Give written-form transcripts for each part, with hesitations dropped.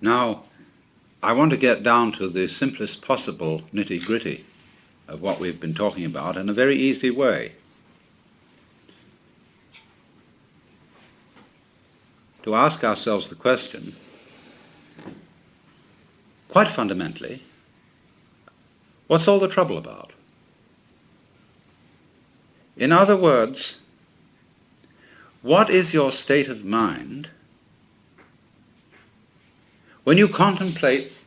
Now, I want to get down to the simplest possible nitty-gritty of what we've been talking about in a very easy way. To ask ourselves the question, quite fundamentally, what's all the trouble about? In other words, what is your state of mind when you contemplate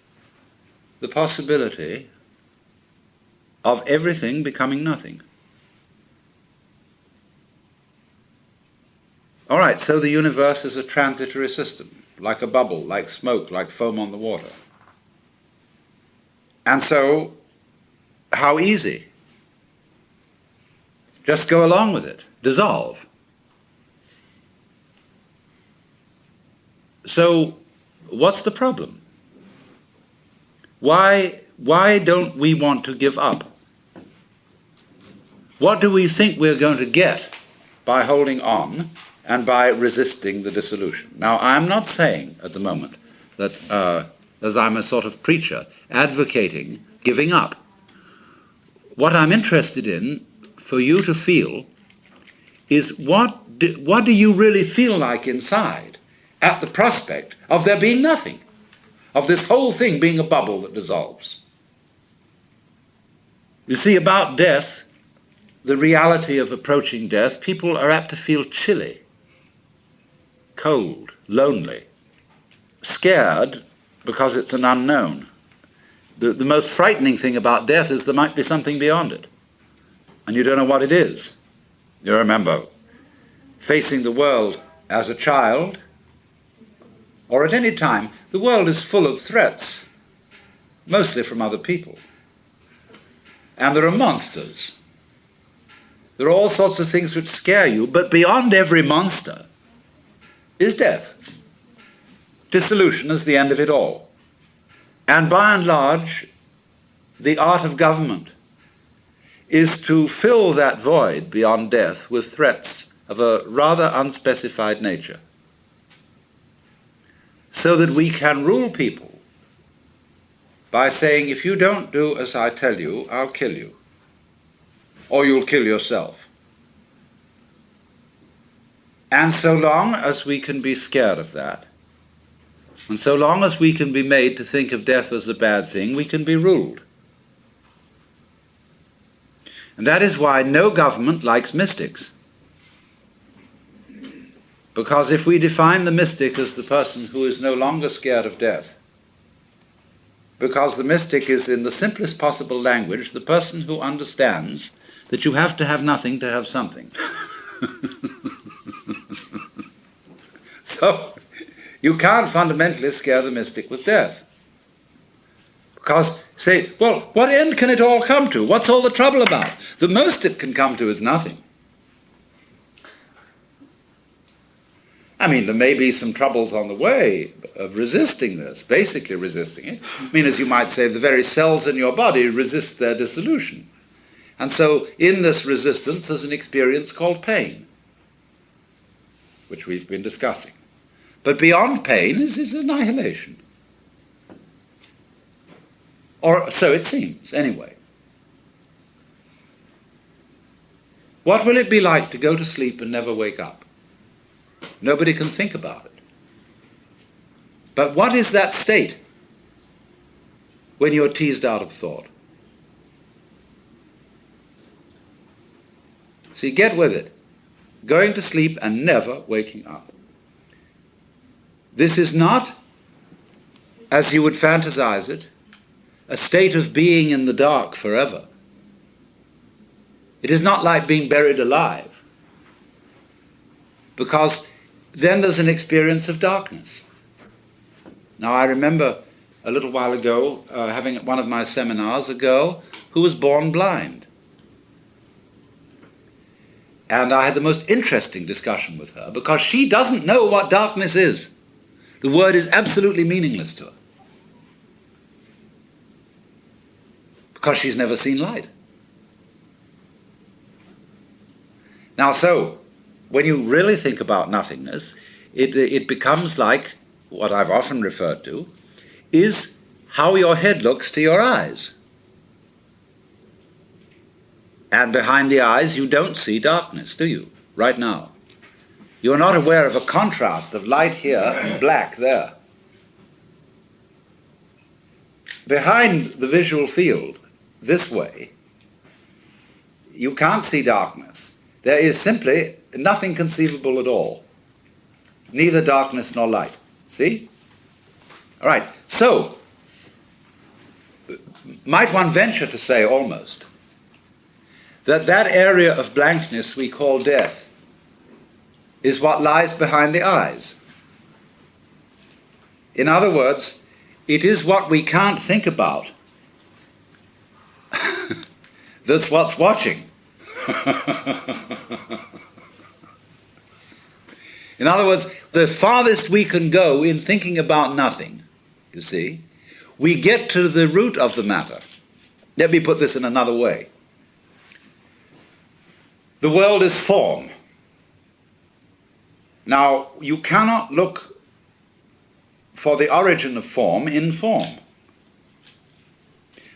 the possibility of everything becoming nothing? All right, so the universe is a transitory system, like a bubble, like smoke, like foam on the water. And so, how easy? Just go along with it, dissolve. So, what's the problem? Why don't we want to give up? What do we think we're going to get by holding on and by resisting the dissolution? Now, I'm not saying at the moment that, as I'm a sort of preacher, advocating giving up. What I'm interested in for you to feel is what do you really feel like inside at the prospect of there being nothing, of this whole thing being a bubble that dissolves. You see, about death, the reality of approaching death, people are apt to feel chilly, cold, lonely, scared because it's an unknown. The most frightening thing about death is there might be something beyond it, and you don't know what it is. You remember facing the world as a child, or at any time, the world is full of threats, mostly from other people. And there are monsters. There are all sorts of things which scare you, but beyond every monster is death. Dissolution is the end of it all. And by and large, the art of government is to fill that void beyond death with threats of a rather unspecified nature, so that we can rule people by saying, if you don't do as I tell you, I'll kill you, or you'll kill yourself. And so long as we can be scared of that, and so long as we can be made to think of death as a bad thing, we can be ruled. And that is why no government likes mystics. Because if we define the mystic as the person who is no longer scared of death, because the mystic is, in the simplest possible language, the person who understands that you have to have nothing to have something. So, you can't fundamentally scare the mystic with death. Because, say, well, what end can it all come to? What's all the trouble about? The most it can come to is nothing. I mean, there may be some troubles on the way of resisting this, basically resisting it. I mean, as you might say, the very cells in your body resist their dissolution. And so in this resistance there's an experience called pain, which we've been discussing. But beyond pain is annihilation. Or so it seems, anyway. What will it be like to go to sleep and never wake up? Nobody can think about it. But what is that state when you're teased out of thought? See, get with it. Going to sleep and never waking up. This is not, as you would fantasize it, a state of being in the dark forever. It is not like being buried alive, because then there's an experience of darkness. Now, I remember a little while ago having at one of my seminars a girl who was born blind. And I had the most interesting discussion with her, because she doesn't know what darkness is. The word is absolutely meaningless to her, because she's never seen light. Now, so, when you really think about nothingness, it becomes like what I've often referred to is how your head looks to your eyes. And behind the eyes you don't see darkness, do you, right now? You're not aware of a contrast of light here and black there. Behind the visual field, this way, you can't see darkness. There is simply nothing conceivable at all. Neither darkness nor light. See? All right, so, might one venture to say almost that that area of blankness we call death is what lies behind the eyes. In other words, it is what we can't think about that's what's watching. In other words, the farthest we can go in thinking about nothing, you see, we get to the root of the matter. Let me put this in another way. The world is form. Now, you cannot look for the origin of form in form,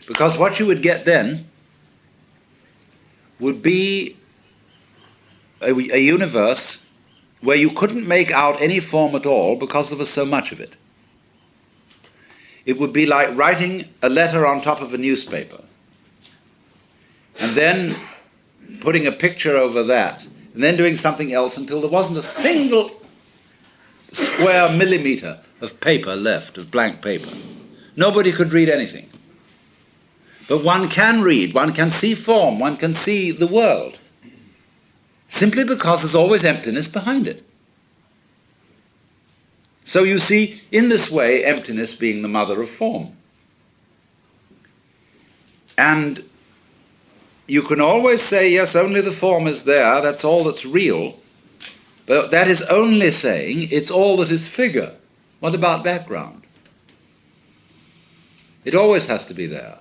because what you would get then would be a universe where you couldn't make out any form at all because there was so much of it. It would be like writing a letter on top of a newspaper and then putting a picture over that and then doing something else until there wasn't a single square millimeter of paper left, of blank paper. Nobody could read anything. But one can read, one can see form, one can see the world, simply because there's always emptiness behind it. So you see, in this way, emptiness being the mother of form. And you can always say, yes, only the form is there, that's all that's real. But that is only saying it's all that is figure. What about background? It always has to be there.